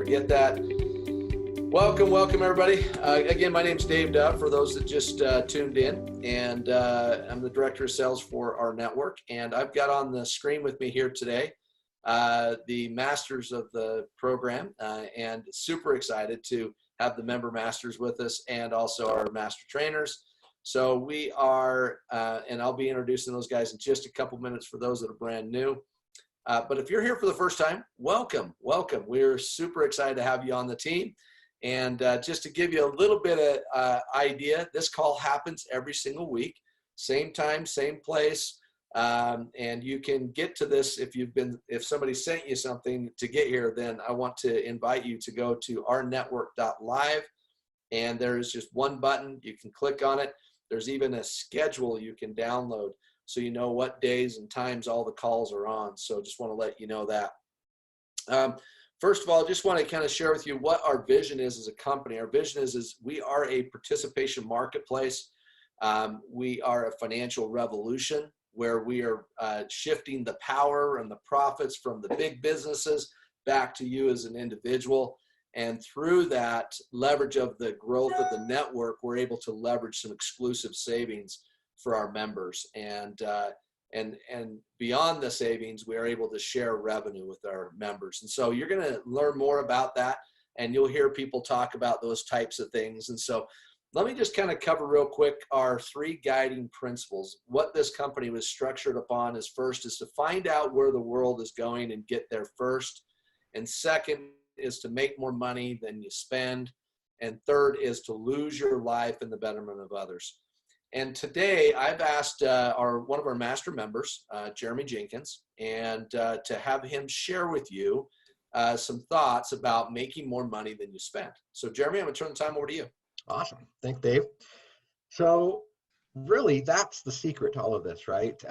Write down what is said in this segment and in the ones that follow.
forget that. Welcome everybody. Again, my name's Dave Dove, for those that just tuned in, and I'm the Director of Sales for our network, and I've got on the screen with me here today the masters of the program, and super excited to have the member masters with us and also our master trainers. So we are, and I'll be introducing those guys in just a couple minutes for those that are brand new. But if you're here for the first time, welcome. We're super excited to have you on the team. And just to give you a little bit of idea, this call happens every single week, same time, same place. And you can get to this if somebody sent you something to get here, then I want to invite you to go to rNetwork.live, and there is just one button. You can click on it. There's even a schedule you can download so you know what days and times all the calls are on. So just want to let you know that. First of all, I just want to kind of share with you what our vision is as a company. Our vision is we are a participation marketplace. We are a financial revolution where we are shifting the power and the profits from the big businesses back to you as an individual. And through that leverage of the growth of the network, we're able to leverage some exclusive savings for our members. And beyond the savings, we are able to share revenue with our members. And so you're going to learn more about that, and you'll hear people talk about those types of things. And so let me just kind of cover real quick our three guiding principles. What this company was structured upon is first is to find out where the world is going and get there first. And second is to make more money than you spend. And third is to lose your life in the betterment of others. And today I've asked one of our master members, Jeremy Jenkins, and to have him share with you some thoughts about making more money than you spend. So Jeremy, I'm gonna turn the time over to you. Awesome, thanks Dave. So really that's the secret to all of this, right?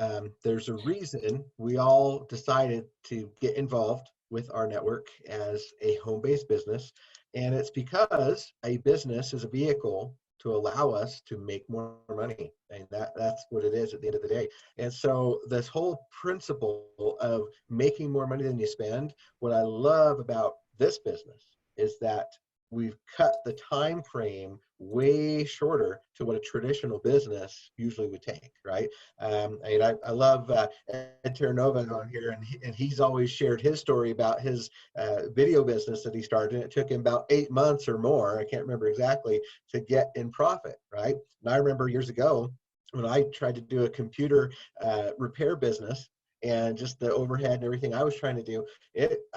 There's a reason we all decided to get involved with our network as a home-based business, and it's because a business is a vehicle to allow us to make more money. And that's what it is at the end of the day. And so this whole principle of making more money than you spend, what I love about this business is that we've cut the time frame way shorter to what a traditional business usually would take, right? I love Ed Terranova on here, and he's always shared his story about his video business that he started, and it took him about 8 months or more, I can't remember exactly, to get in profit, right? And I remember years ago when I tried to do a computer repair business, and just the overhead and everything I was trying to do,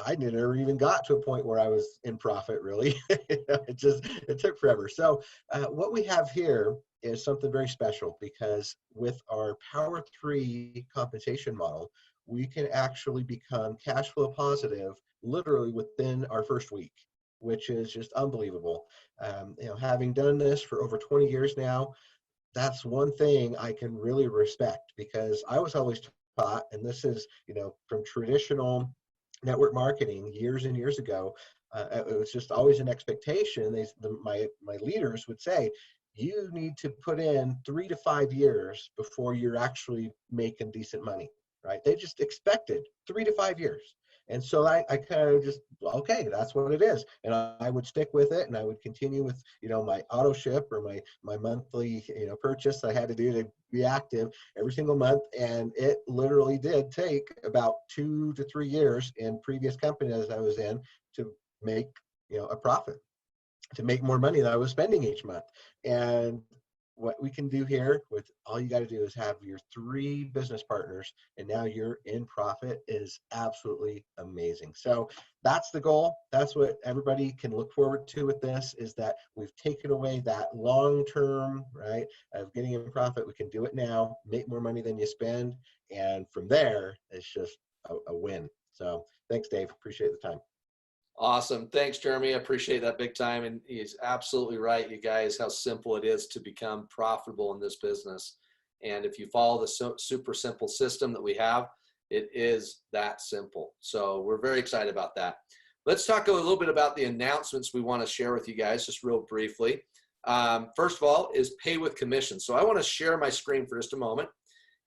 I never even got to a point where I was in profit, really. It took forever. So what we have here is something very special, because with our Power 3 compensation model, we can actually become cash flow positive literally within our first week, which is just unbelievable. Having done this for over 20 years now, that's one thing I can really respect, because I was always taught, and this is, from traditional network marketing years and years ago, it was just always an expectation. My leaders would say, you need to put in 3 to 5 years before you're actually making decent money, right? They just expected 3 to 5 years. And so I kind of just, okay, that's what it is. And I would stick with it, and I would continue with, my auto ship or my monthly, purchase I had to do to be active every single month. And it literally did take about 2 to 3 years in previous companies I was in to make, a profit, to make more money than I was spending each month. And what we can do here, with all you got to do is have your 3 business partners, and now you're in profit, is absolutely amazing. So that's the goal. That's what everybody can look forward to with this, is that we've taken away that long-term, right, of getting in profit. We can do it now, make more money than you spend, and from there, it's just a win. So thanks, Dave. Appreciate the time. Awesome. Thanks, Jeremy. I appreciate that big time. And he's absolutely right, you guys, how simple it is to become profitable in this business. And if you follow the super simple system that we have, it is that simple. So we're very excited about that. Let's talk a little bit about the announcements we want to share with you guys, just real briefly. First of all is pay with commission. So I want to share my screen for just a moment.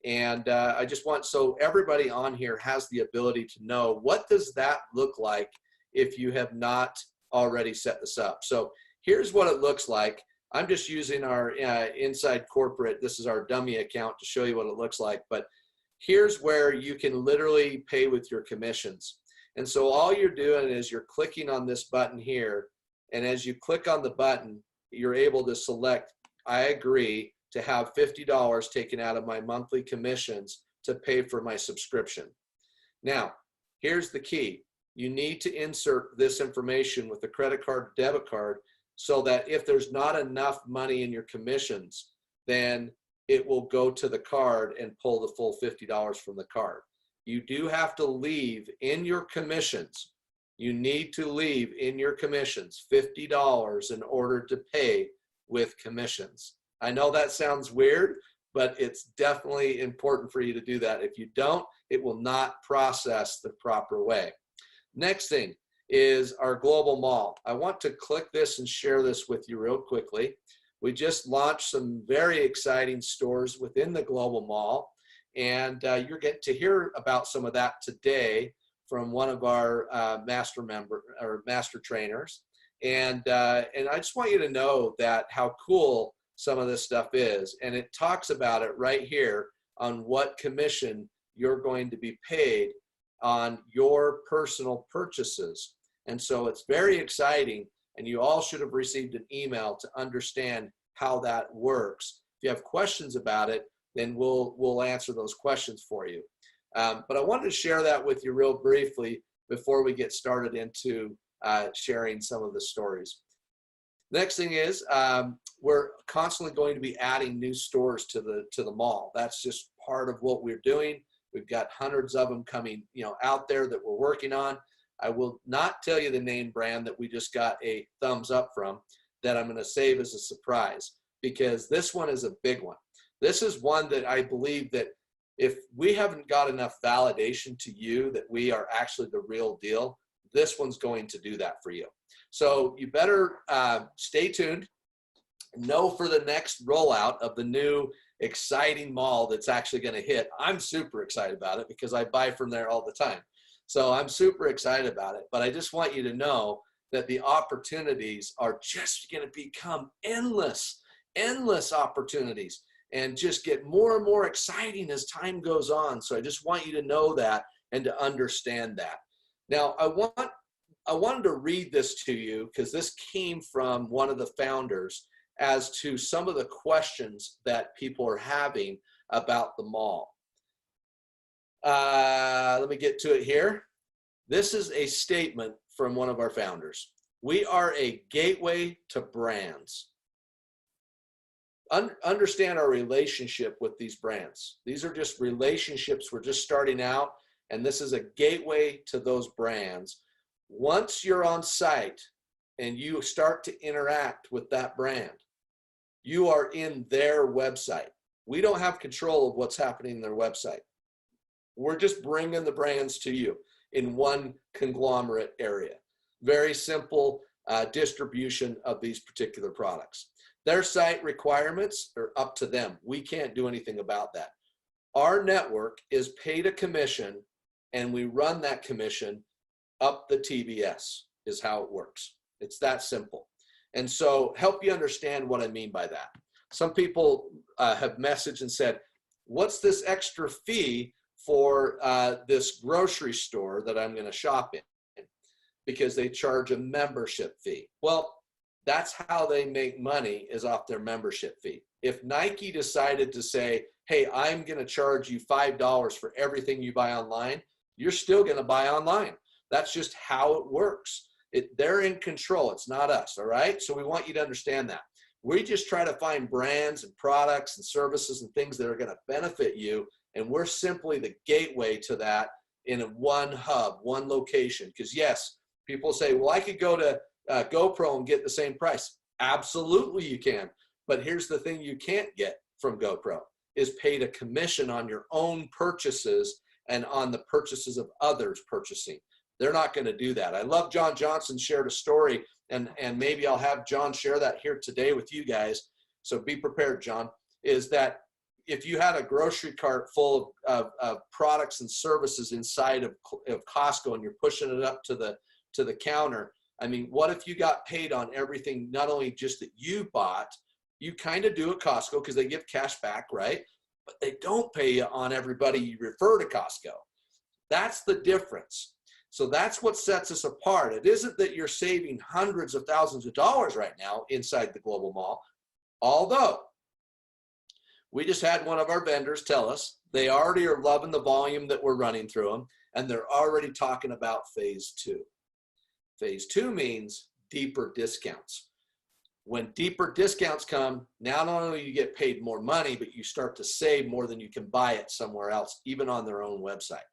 And I just want, so everybody on here has the ability to know, what does that look like if you have not already set this up. So here's what it looks like. I'm just using our inside corporate. This is our dummy account to show you what it looks like. But here's where you can literally pay with your commissions. And so all you're doing is you're clicking on this button here. And as you click on the button, you're able to select, I agree to have $50 taken out of my monthly commissions to pay for my subscription. Now, here's the key. You need to insert this information with a credit card, debit card, so that if there's not enough money in your commissions, then it will go to the card and pull the full $50 from the card. You do have to leave in your commissions. You need to leave in your commissions $50 in order to pay with commissions. I know that sounds weird, but it's definitely important for you to do that. If you don't, it will not process the proper way. Next thing is our global mall. I want to click this and share this with you real quickly. We just launched some very exciting stores within the global mall, and you're getting to hear about some of that today from one of our master trainers. And I just want you to know that how cool some of this stuff is, and it talks about it right here on what commission you're going to be paid on your personal purchases. And so it's very exciting, and you all should have received an email to understand how that works. If you have questions about it, then we'll answer those questions for you. But I wanted to share that with you real briefly before we get started into sharing some of the stories. Next thing is we're constantly going to be adding new stores to the mall. That's just part of what we're doing. We've got hundreds of them coming, out there that we're working on. I will not tell you the name brand that we just got a thumbs up from, that I'm going to save as a surprise, because this one is a big one. This is one that I believe that if we haven't got enough validation to you that we are actually the real deal, this one's going to do that for you. So you better stay tuned. Know for the next rollout of the new exciting mall that's actually going to hit. I'm super excited about it because I buy from there all the time. So I'm super excited about it. But I just want you to know that the opportunities are just going to become endless, endless opportunities, and just get more and more exciting as time goes on. So I just want you to know that and to understand that. Now, I wanted to read this to you because this came from one of the founders as to some of the questions that people are having about the mall. Let me get to it here. This is a statement from one of our founders. We are a gateway to brands. Understand our relationship with these brands. These are just relationships. We're just starting out, and this is a gateway to those brands. Once you're on site and you start to interact with that brand, you are in their website. We don't have control of what's happening in their website. We're just bringing the brands to you in one conglomerate area. Very simple distribution of these particular products. Their site requirements are up to them. We can't do anything about that. Our network is paid a commission, and we run that commission up the TBS is how it works. It's that simple. And so help you understand what I mean by that. Some people have messaged and said, what's this extra fee for this grocery store that I'm going to shop in? Because they charge a membership fee. Well, that's how they make money, is off their membership fee. If Nike decided to say, hey, I'm going to charge you $5 for everything you buy online, you're still going to buy online. That's just how it works. They're in control. It's not us, all right? So we want you to understand that. We just try to find brands and products and services and things that are going to benefit you, and we're simply the gateway to that in one hub, one location. Because yes, people say, well, I could go to GoPro and get the same price. Absolutely you can. But here's the thing you can't get from GoPro is paid a commission on your own purchases and on the purchases of others purchasing. They're not going to do that. I love John Johnson shared a story, and maybe I'll have John share that here today with you guys. So be prepared, John, is that if you had a grocery cart full of products and services inside of Costco and you're pushing it up to the counter, I mean, what if you got paid on everything, not only just that you bought, you kind of do at Costco because they give cash back, right? But they don't pay you on everybody you refer to Costco. That's the difference. So that's what sets us apart. It isn't that you're saving hundreds of thousands of dollars right now inside the global mall, although we just had one of our vendors tell us they already are loving the volume that we're running through them, and they're already talking about phase 2. Phase 2 means deeper discounts. When deeper discounts come, not only do you get paid more money, but you start to save more than you can buy it somewhere else, even on their own website.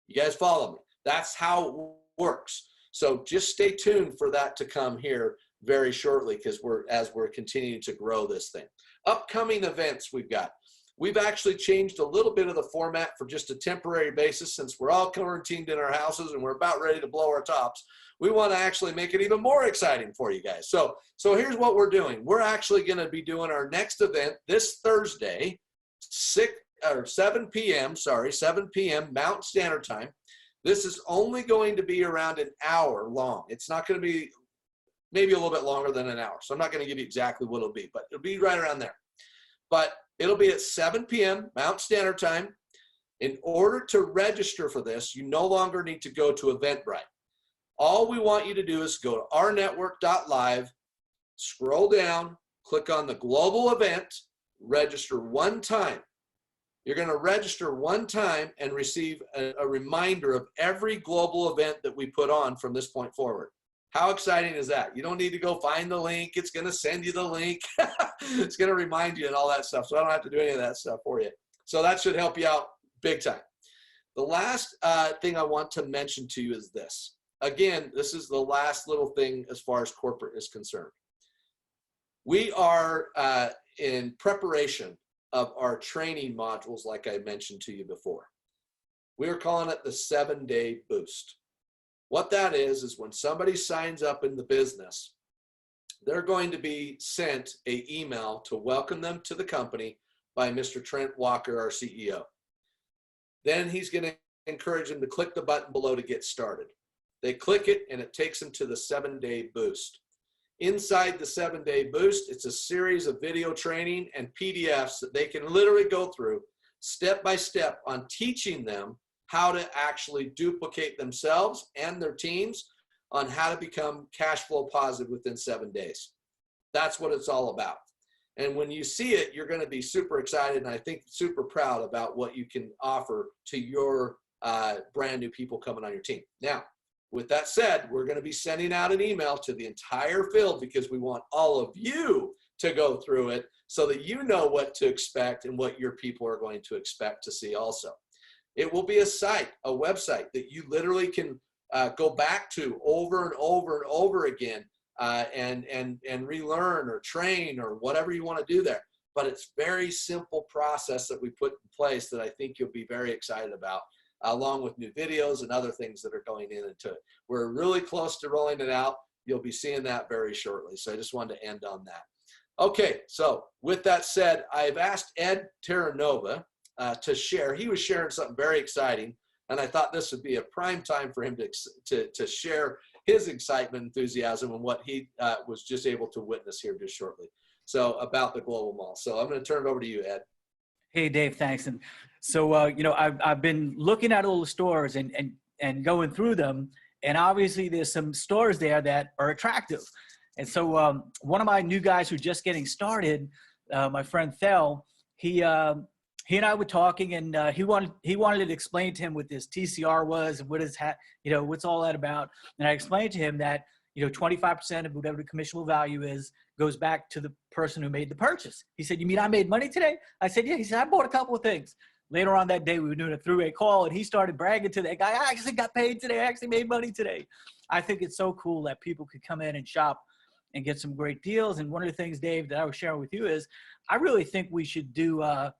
You guys follow me? That's how it works. So just stay tuned for that to come here very shortly, because as we're continuing to grow this thing. Upcoming events we've actually changed a little bit of the format for just a temporary basis, since we're all quarantined in our houses and we're about ready to blow our tops. We want to actually make it even more exciting for you guys. So here's what we're doing. We're actually going to be doing our next event this Thursday, 7 p.m. Mountain Standard Time. This is only going to be around an hour long. It's not going to be maybe a little bit longer than an hour. So I'm not going to give you exactly what it'll be, but it'll be right around there. But it'll be at 7 p.m. Mountain Standard Time. In order to register for this, you no longer need to go to Eventbrite. All we want you to do is go to rNetwork.live, scroll down, click on the global event, register one time. You're going to register one time and receive a reminder of every global event that we put on from this point forward. How exciting is that? You don't need to go find the link. It's going to send you the link. It's going to remind you and all that stuff. So I don't have to do any of that stuff for you. So that should help you out big time. The last thing I want to mention to you is this. Again, this is the last little thing as far as corporate is concerned. We are in preparation of our training modules, like I mentioned to you before. We are calling it the 7-day boost. What that is when somebody signs up in the business, they're going to be sent an email to welcome them to the company by Mr. Trent Walker, our CEO. Then he's going to encourage them to click the button below to get started. They click it and it takes them to the 7-day boost. Inside the 7-day boost, it's a series of video training and PDFs that they can literally go through step by step on teaching them how to actually duplicate themselves and their teams on how to become cash flow positive within 7 days. That's what it's all about. And when you see it, you're going to be super excited and I think super proud about what you can offer to your brand new people coming on your team. Now, with that said, we're going to be sending out an email to the entire field because we want all of you to go through it so that you know what to expect and what your people are going to expect to see also. It will be a site, a website that you literally can go back to over and over and over again and relearn or train or whatever you want to do there. But it's very simple process that we put in place that I think you'll be very excited about, along with new videos and other things that are going into it. We're really close to rolling it out. You'll be seeing that very shortly. So I just wanted to end on that. Okay, so with that said, I've asked Ed Terranova to share. He was sharing something very exciting, and I thought this would be a prime time for him to share his excitement, enthusiasm, and what he was just able to witness here just shortly. So about the global mall. So I'm going to turn it over to you, Ed. Hey, Dave, thanks. And so, you know, I've been looking at all the stores and going through them, and obviously there's some stores there that are attractive. And so one of my new guys who's just getting started, my friend Thel, he and I were talking, and he wanted to explain to him what this TCR was and what is, you know, what's all that about. And I explained to him that, you know, 25% of whatever the commissionable value is goes back to the person who made the purchase. He said, "You mean I made money today?" I said, "Yeah." He said, "I bought a couple of things." Later on that day, we were doing a three-way call, and he started bragging to that guy, "I actually got paid today. I actually made money today." I think it's so cool that people could come in and shop and get some great deals. And one of the things, Dave, that I was sharing with you is I really think we should do a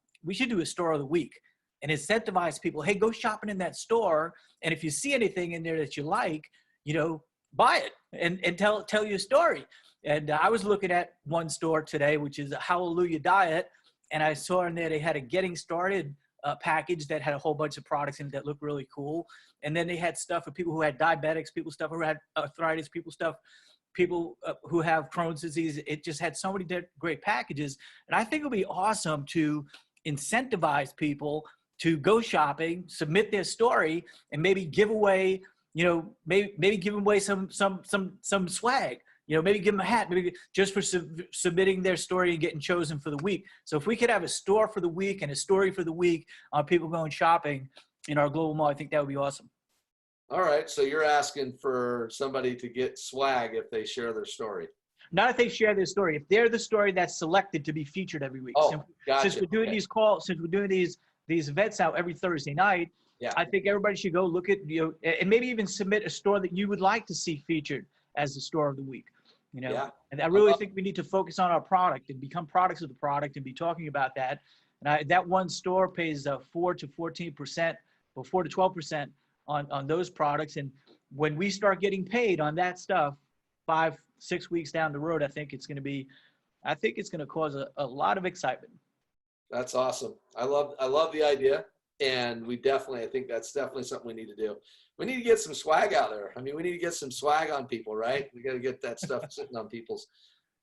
store of the week and incentivize people. Hey, go shopping in that store. And if you see anything in there that you like, you know, buy it and tell you a story. And I was looking at one store today, which is a Hallelujah Diet. And I saw in there they had a getting started package that had a whole bunch of products in it that looked really cool. And then they had stuff for people who had diabetics, stuff who had arthritis, people who have Crohn's disease. It just had so many great packages. And I think it would be awesome to incentivize people to go shopping, submit their story, and maybe give away, maybe give away some swag. Maybe give them a hat, maybe just for submitting their story and getting chosen for the week. So if we could have a store for the week and a story for the week on people going shopping in our global mall, I think that would be awesome. All right. So you're asking for somebody to get swag if they share their story. Not if they share their story. If they're the story that's selected to be featured every week. Oh, gotcha. Since we're doing these calls, since we're doing these events out every Thursday night, yeah. I think everybody should go look at, and maybe even submit a store that you would like to see featured as the store of the week. Yeah. And I really think we need to focus on our product and become products of the product and be talking about that. And that one store pays 4 to 14%, or 4 to 12% on those products. And when we start getting paid on that stuff 5-6 weeks down the road, I think it's going to cause a lot of excitement. That's awesome. I love the idea. And I think that's definitely something we need to do. We need to get some swag out there. I mean, we need to get some swag on people, right? We got to get that stuff sitting on people's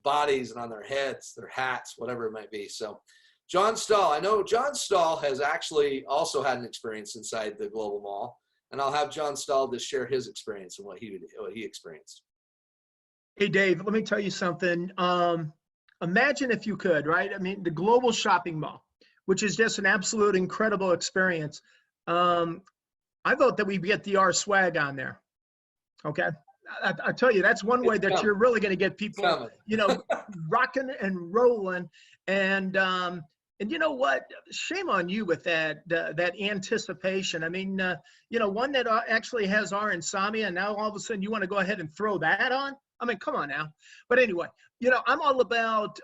bodies and on their heads, their hats, whatever it might be. So John Stahl, I know John Stahl has actually also had an experience inside the Global Mall, and I'll have John Stahl just share his experience and what he experienced. Hey, Dave, let me tell you something. Imagine if you could, right? I mean, the Global Shopping Mall, which is just an absolute incredible experience. I vote that we get the R swag on there. Okay. I tell you, that's one way that you're really going to get people, rocking and rolling. And you know what? Shame on you with that anticipation. I mean, one that actually has our insomnia, and now all of a sudden you want to go ahead and throw that on? I mean, come on now. But anyway, I'm all about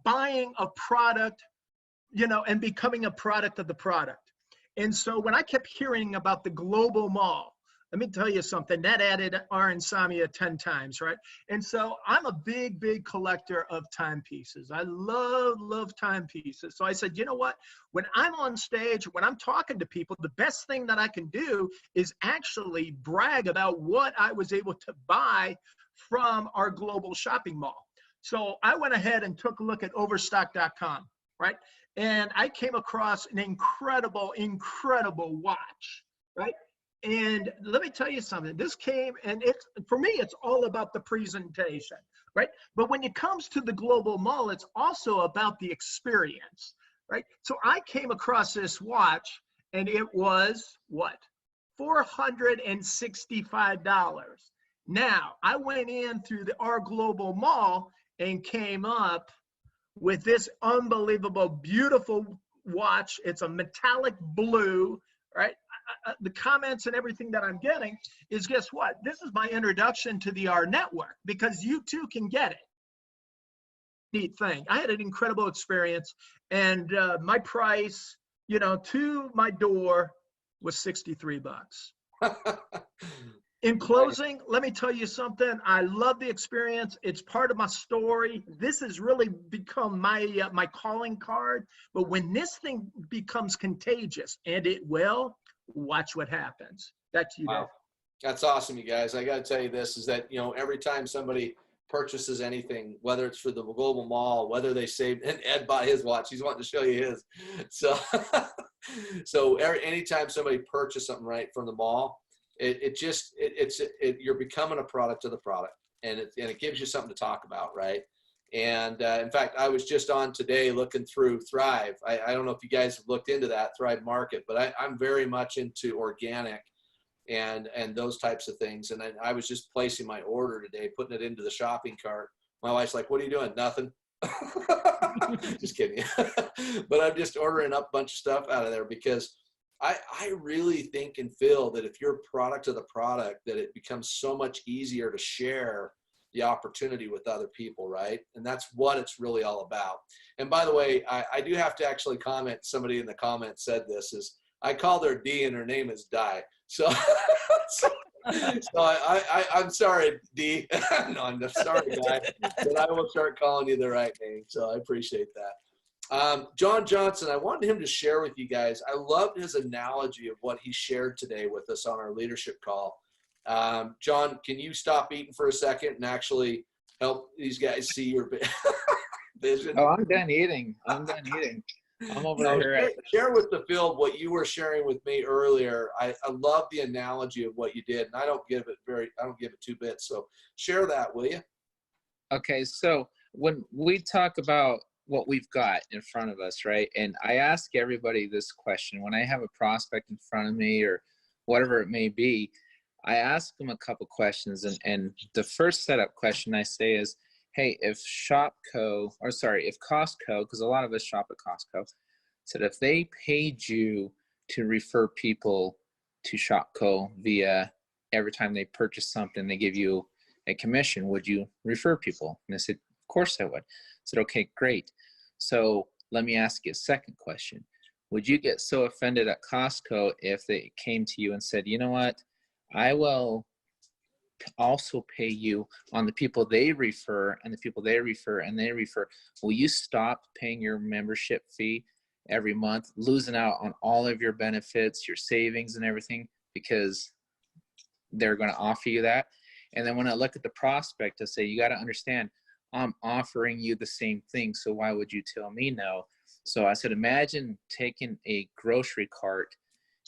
buying a product, and becoming a product of the product. And so when I kept hearing about the Global Mall, let me tell you something, that added our insomnia 10 times, right? And so I'm a big, big collector of timepieces. I love timepieces. So I said, you know what? When I'm on stage, when I'm talking to people, the best thing that I can do is actually brag about what I was able to buy from our Global Shopping Mall. So I went ahead and took a look at overstock.com, right? And I came across an incredible watch, right? And let me tell you something, this came, and for me, it's all about the presentation, right? But when it comes to the Global Mall, it's also about the experience, right? So I came across this watch, and it was what? $465. Now, I went in through our Global Mall and came up with this unbelievable, beautiful watch. It's a metallic blue, right? The comments and everything that I'm getting is, guess what? This is my introduction to the rNetwork, because you too can get it. Neat thing. I had an incredible experience, and my price, to my door was $63. In closing, let me tell you something. I love the experience. It's part of my story. This has really become my my calling card. But when this thing becomes contagious, and it will, watch what happens. That's you. Wow. Dave. That's awesome, you guys. I got to tell you this is that, every time somebody purchases anything, whether it's for the Global Mall, whether they saved, and Ed bought his watch, he's wanting to show you his. So, anytime somebody purchases something right from the mall, you're becoming a product of the product, and it gives you something to talk about, right? And in fact, I was just on today looking through Thrive. I don't know if you guys have looked into that Thrive Market, but I'm very much into organic and those types of things. And I was just placing my order today, putting it into the shopping cart. My wife's like, "What are you doing?" "Nothing." Just kidding. But I'm just ordering up a bunch of stuff out of there because I really think and feel that if you're a product of the product, that it becomes so much easier to share the opportunity with other people, right? And that's what it's really all about. And by the way, I do have to actually comment, somebody in the comments said this, is I called her D and her name is Di. So, I'm sorry, D. No, I'm sorry, Di, but I will start calling you the right name. So I appreciate that. John Johnson, I wanted him to share with you guys. I loved his analogy of what he shared today with us on our leadership call. John, can you stop eating for a second and actually help these guys see your vision? Oh, I'm done eating. I'm done eating. I'm over here. Share with the field what you were sharing with me earlier. I love the analogy of what you did, and I don't give it 2 bits. So share that, will you? Okay, so when we talk about what we've got in front of us, right? And I ask everybody this question when I have a prospect in front of me or whatever it may be. I ask them a couple questions, and the first setup question I say is, hey, if Costco, because a lot of us shop at Costco, said if they paid you to refer people to Shopco via every time they purchase something, they give you a commission, would you refer people? And I said, of course I would. I said, okay, great. So let me ask you a second question. Would you get so offended at Costco if they came to you and said, you know what, I will also pay you on the people they refer and the people they refer and they refer. Will you stop paying your membership fee every month, losing out on all of your benefits, your savings and everything, because they're going to offer you that? And then when I look at the prospect, I say, you got to understand, I'm offering you the same thing. So why would you tell me no? So I said, imagine taking a grocery cart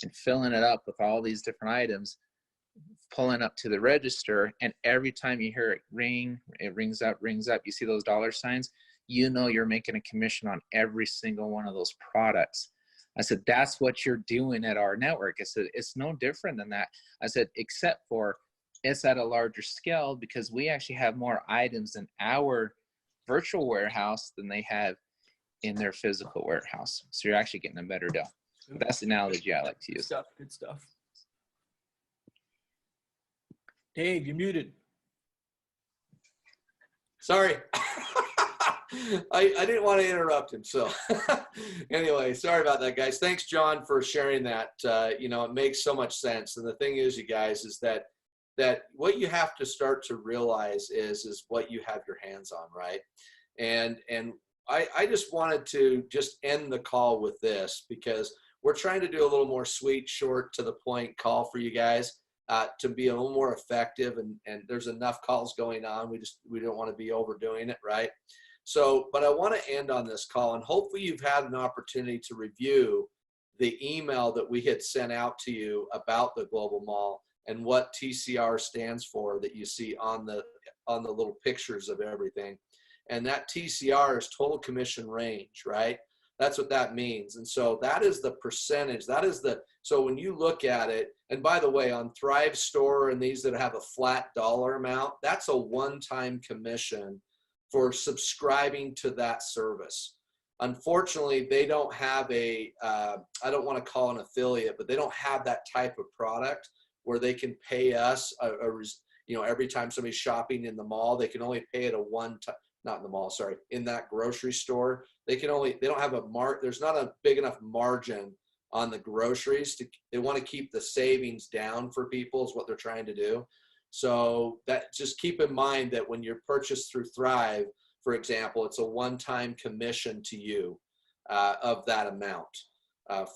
and filling it up with all these different items, pulling up to the register, and every time you hear it ring, it rings up, you see those dollar signs, you know you're making a commission on every single one of those products. I said, that's what you're doing at our network. I said, it's no different than that. I said, except for it's at a larger scale because we actually have more items in our virtual warehouse than they have in their physical warehouse. So you're actually getting a better deal. That's the analogy I like to use. Good stuff. Dave, you're muted. Sorry. I didn't want to interrupt him. So anyway, sorry about that, guys. Thanks, John, for sharing that. It makes so much sense. And the thing is, you guys, is that what you have to start to realize is what you have your hands on, right? And I just wanted to just end the call with this because we're trying to do a little more sweet, short, to the point call for you guys. To be a little more effective, and there's enough calls going on. We don't want to be overdoing it, right? So, but I want to end on this call, and hopefully you've had an opportunity to review the email that we had sent out to you about the Global Mall and what TCR stands for that you see on the little pictures of everything. And that TCR is total commission range, right? That's what that means. And so that is the percentage. So when you look at it, and by the way, on Thrive Store and these that have a flat dollar amount, that's a one-time commission for subscribing to that service. Unfortunately, they don't have I don't want to call an affiliate, but they don't have that type of product where they can pay us, every time somebody's shopping in the mall, they can only pay it not in the mall, sorry, in that grocery store. They don't have there's not a big enough margin on the groceries they want to keep the savings down for people is what they're trying to do. So just keep in mind that when you're purchased through Thrive, for example, it's a one-time commission to you of that amount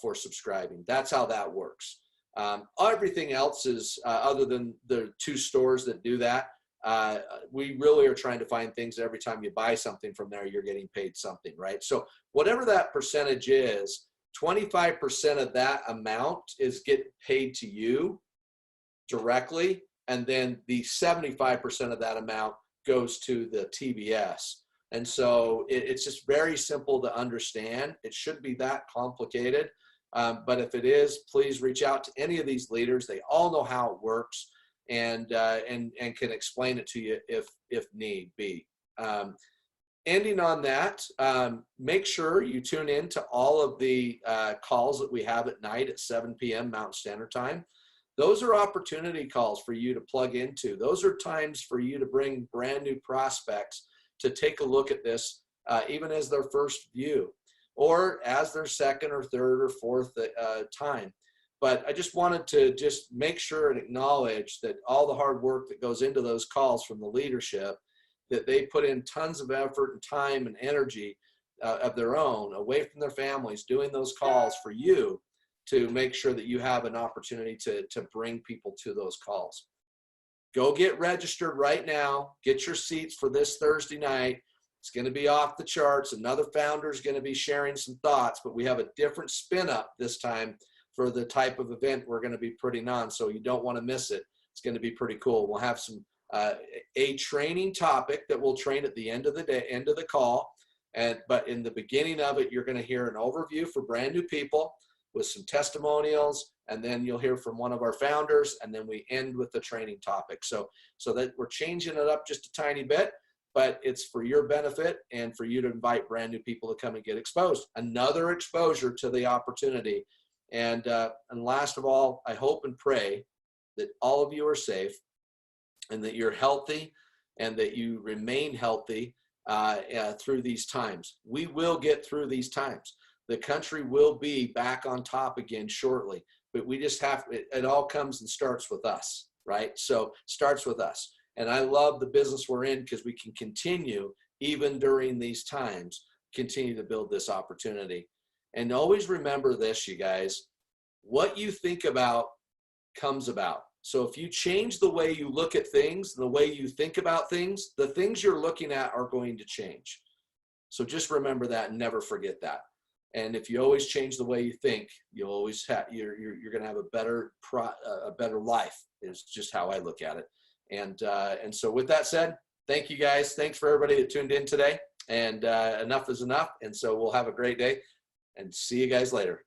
for subscribing. That's how that works. Everything else is, other than the 2 stores that do that, we really are trying to find things every time you buy something from there, you're getting paid something, right? So whatever that percentage is, 25% of that amount is get paid to you directly. And then the 75% of that amount goes to the TBS. And so it's just very simple to understand. It shouldn't be that complicated. But if it is, please reach out to any of these leaders. They all know how it works and can explain it to you if need be. Ending on that, make sure you tune in to all of the calls that we have at night at 7 p.m. Mountain Standard Time. Those are opportunity calls for you to plug into. Those are times for you to bring brand new prospects to take a look at this, even as their first view, or as their second or third or fourth time. But I just wanted to just make sure and acknowledge that all the hard work that goes into those calls from the leadership, that they put in tons of effort and time and energy of their own, away from their families, doing those calls for you to make sure that you have an opportunity to bring people to those calls. Go get registered right now. Get your seats for this Thursday night. It's going to be off the charts. Another founder is going to be sharing some thoughts, but we have a different spin up this time for the type of event we're going to be putting on, so you don't want to miss it. It's going to be pretty cool. We'll have some a training topic that we'll train at the end of the day, end of the call, but in the beginning of it, you're going to hear an overview for brand new people with some testimonials, and then you'll hear from one of our founders, and then we end with the training topic. So that we're changing it up just a tiny bit, but it's for your benefit and for you to invite brand new people to come and get exposed. Another exposure to the opportunity. And last of all, I hope and pray that all of you are safe and that you're healthy and that you remain healthy through these times. We will get through these times. The country will be back on top again shortly, but we just have, it all comes and starts with us, right? So starts with us. And I love the business we're in because we can continue, even during these times, continue to build this opportunity. And always remember this, you guys, what you think about comes about. So if you change the way you look at things, the way you think about things, the things you're looking at are going to change. So just remember that and never forget that. And if you always change the way you think, you'll always have, you're going to have a better life, is just how I look at it. And so with that said, thank you guys. Thanks for everybody that tuned in today. And enough is enough. And so we'll have a great day and see you guys later.